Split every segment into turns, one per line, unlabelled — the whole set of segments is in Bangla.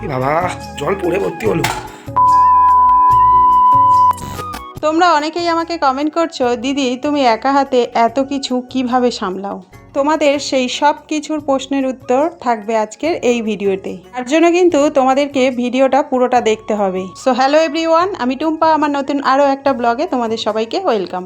এ বাবা, জল পড়ে ভর্তি হলো।
তোমরা অনেকেই আমাকে কমেন্ট করছো, দিদি তুমি একা হাতে এত কিছু কিভাবে সামলাও। তোমাদের সেই সব কিছুর প্রশ্নের উত্তর থাকবে আজকের এই ভিডিওতে। তার জন্য কিন্তু তোমাদেরকে ভিডিওটা পুরোটা দেখতে হবে। সো হ্যালো এভরিওয়ান, আমি টুম্পা, আমার নতুন আরও একটা ব্লগে তোমাদের সবাইকে ওয়েলকাম।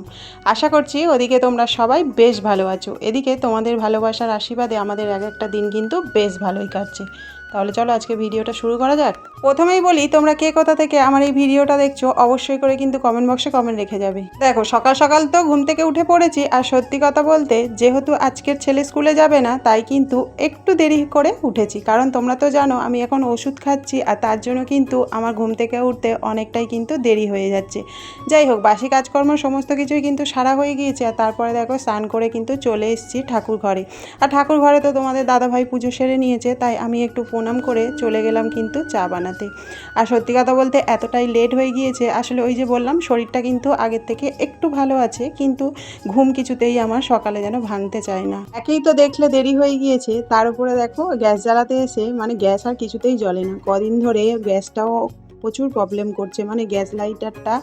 আশা করছি ওদিকে তোমরা সবাই বেশ ভালো আছো। এদিকে তোমাদের ভালোবাসার আশীর্বাদে আমাদের এক একটা দিন কিন্তু বেশ ভালোই কাটছে। তাহলে চলো আজকে ভিডিওটা শুরু করা যাক। প্রথমেই বলি, তোমরা কে কোথা থেকে আমার এই ভিডিওটা দেখছো অবশ্যই করে কিন্তু কমেন্ট বক্সে কমেন্ট রেখে যাবে। দেখো, সকাল সকাল তো ঘুম থেকে উঠে পড়েছি, আর সত্যি কথা বলতে যেহেতু আজকের ছেলে স্কুলে যাবে না, তাই কিন্তু একটু দেরি করে উঠেছি। কারণ তোমরা তো জানো আমি এখন ওষুধ খাচ্ছি, আর তার জন্য কিন্তু আমার ঘুম থেকে উঠতে অনেকটাই কিন্তু দেরি হয়ে যাচ্ছে। যাই হোক, বাসি কাজকর্ম সমস্ত কিছুই কিন্তু সারা হয়ে গিয়েছে। আর তারপরে দেখো স্নান করে কিন্তু চলে এসেছি ঠাকুর ঘরে। আর ঠাকুর ঘরে তো তোমাদের দাদাভাই পুজো সেরে নিয়েছে, তাই আমি একটু প্রণাম করে চলে গেলাম কিন্তু চা বানাতে। আর সত্যি কথা বলতে এতটাই লেট হয়ে গিয়েছে, আসলে ওই যে বললাম শরীরটা কিন্তু আগের থেকে একটু ভালো আছে, কিন্তু ঘুম কিছুতেই আমার সকালে যেন ভাঙতে চায় না। একেই তো দেখলে দেরি হয়ে গিয়েছে, তার উপরে দেখো গ্যাস জ্বালাতে এসে মানে গ্যাস আর কিছুতেই জ্বলে না। কদিন ধরে গ্যাসটাও প্রচুর প্রবলেম করছে, মানে গ্যাস লাইটারটা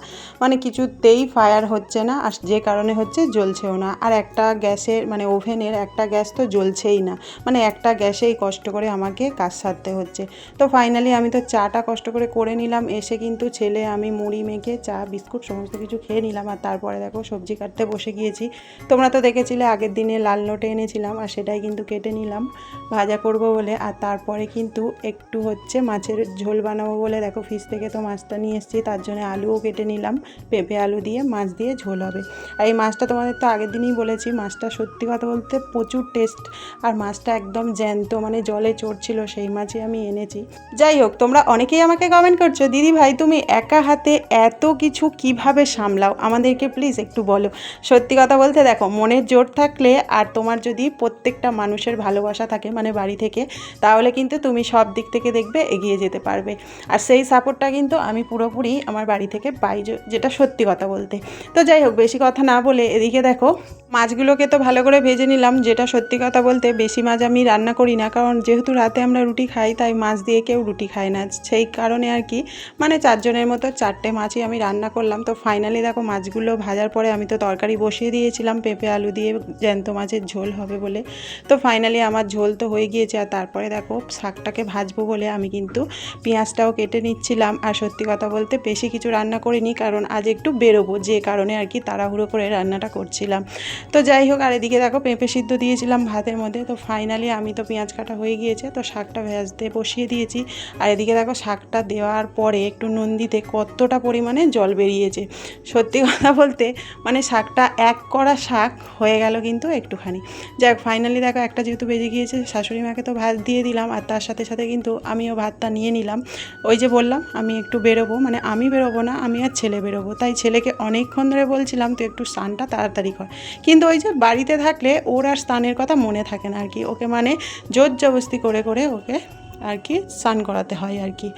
মানে কিছুতেই ফায়ার হচ্ছে না, আর যে কারণে হচ্ছে জ্বলছেও না। আর একটা গ্যাসের মানে ওভেনের একটা গ্যাস তো জ্বলছেই না, মানে একটা গ্যাসেই কষ্ট করে আমাকে কাজ সারতে হচ্ছে। তো ফাইনালি আমি তো চাটা কষ্ট করে নিলাম। এসে কিন্তু ছেলে আমি মুড়ি মেখে চা বিস্কুট সমস্ত কিছু খেয়ে নিলাম। আর তারপরে দেখো সবজি কাটতে বসে গিয়েছি। তোমরা তো দেখেছিলে আগের দিনে লাল নোটে এনেছিলাম, আর সেটাই কিন্তু কেটে নিলাম ভাজা করব বলে। আর তারপরে কিন্তু একটু হচ্ছে মাছের ঝোল বানাবো বলে দেখো ফ্রিজ থেকে তো মাছটা নিয়ে এসেছি, তার জন্য আলুও কেটে নিলাম। পেঁপে আলু দিয়ে মাছ দিয়ে ঝোল হবে। আর এই মাছটা তোমাদের তো আগের দিনই বলেছি, মাছটা সত্যি কথা বলতে প্রচুর টেস্ট। আর মাছটা একদম জ্যান্ত, মানে জলে চড়ছিল, সেই মাছই আমি এনেছি। যাই হোক, তোমরা অনেকেই আমাকে কমেন্ট করছো, দিদি ভাই তুমি একা হাতে এত কিছু কিভাবে সামলাও, আমাদেরকে প্লিজ একটু বলো। সত্যি কথা বলতে দেখো, মনের জোর থাকলে আর তোমার যদি প্রত্যেকটা মানুষের ভালোবাসা থাকে মানে বাড়ি থেকে, তাহলে কিন্তু তুমি সব দিক থেকে দেখবে এগিয়ে যেতে পারবে। আর সেই সাপোর্টটা কিন্তু আমি পুরোপুরি আমার বাড়ি থেকে পাই, যেটা সত্যি কথা বলতে। তো যাই হোক, বেশি কথা না বলে এদিকে দেখো মাছগুলোকে তো ভালো করে ভেজে নিলাম। যেটা সত্যি কথা বলতে বেশি মাছ আমি রান্না করি না, কারণ যেহেতু রাতে আমরা রুটি খাই, তাই মাছ দিয়ে কেউ রুটি খায় না, সেই কারণে আর কি মানে 4 জনের মতো 4টে মাছই আমি রান্না করলাম। তো ফাইনালি দেখো মাছগুলো ভাজার পরে আমি তো তরকারি বসিয়ে দিয়েছিলাম পেঁপে আলু দিয়ে, জ্যান্ত মাছের ঝোল হবে বলে। তো ফাইনালি আমার ঝোল তো হয়ে গিয়েছে। আর তারপরে দেখো শাকটাকে ভাজবো বলে আমি কিন্তু পেঁয়াজটাও কেটে নিচ্ছিলাম। আর সত্যি কথা বলতে বেশি কিছু রান্না করিনি, কারণ আজ একটু বেরোবো, যে কারণে আর কি তাড়াহুড়ো করে রান্নাটা করছিলাম। তো যাই হোক, আর এদিকে দেখো পেঁপে সিদ্ধ দিয়েছিলাম ভাতের মধ্যে। তো ফাইনালি আমি তো পেঁয়াজ কাটা হয়ে গিয়েছে, তো শাকটা ভাজতে বসিয়ে দিয়েছি। আর এদিকে দেখো শাকটা দেওয়ার পরে একটু নুন দিতে কতটা পরিমাণে জল বেরিয়েছে। সত্যি কথা বলতে মানে শাকটা এক কড়া শাক হয়ে গেল কিন্তু একটুখানি। যাক, ফাইনালি দেখো একটা যেহেতু বেজে গিয়েছে, শাশুড়ি মাকে তো ভাত দিয়ে দিলাম, আর তার সাথে সাথে কিন্তু আমিও ভাতটা নিয়ে নিলাম। ওই যে বললাম আমি একটু বেরোবো, মানে আমি বেরোবো না, আমি আর ছেলে বেরোবো, তাই ছেলেকে অনেকক্ষণ ধরে বলছিলাম তো একটু স্নানটা তাড়াতাড়ি কর। কিন্তু ওই যে বাড়িতে থাকলে ওর আর স্নানের কথা মনে থাকে না আর কি, ওকে মানে জোর জবরদস্তি করে ওকে আর কি স্নান করাতে হয় আর কি।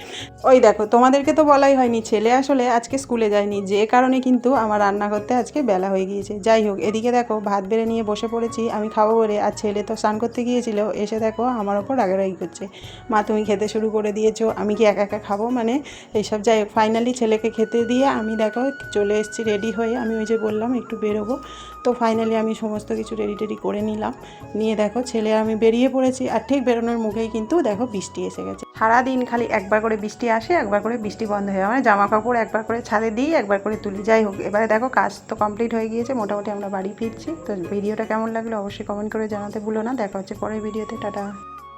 ওই দেখো, তোমাদেরকে তো বলাই হয়নি, ছেলে আসলে আজকে স্কুলে যায়নি, যে কারণে কিন্তু আমার রান্না করতে আজকে বেলা হয়ে গিয়েছে। যাই হোক, এদিকে দেখো ভাত বেড়ে নিয়ে বসে পড়েছি আমি খাবো বলে। আর ছেলে তো স্নান করতে গিয়েছিল, এসে দেখো আমার ওপর রাগারাগি করছে, মা তুমি খেতে শুরু করে দিয়েছো, আমি কি একা একা খাবো, মানে এইসব। যাই হোক, ফাইনালি ছেলেকে খেতে দিয়ে আমি দেখো চলে এসেছি রেডি হয়ে। আমি ওই যে বললাম একটু বেরোবো, তো ফাইনালি আমি সমস্ত কিছু রেডি করে নিলাম। নিয়ে দেখো ছেলে আমি বেরিয়ে পড়েছি। আর ঠিক বেরোনোর মুখেই কিন্তু দেখো বৃষ্টি এসে গেছে। সারাদিন খালি একবার করে বৃষ্টি আসে, একবার করে বৃষ্টি বন্ধ হয়ে যায়, মানে জামা কাপড় একবার করে ছাদে দিই, একবার করে তুলি। যাই হোক, এবারে দেখো কাজ তো কমপ্লিট হয়ে গিয়েছে, মোটামুটি আমরা বাড়ি ফিরছি। তো ভিডিওটা কেমন লাগলো অবশ্যই কমেন্ট করে জানাতে ভুলো না। দেখা হচ্ছে পরের ভিডিওতে, টাটা।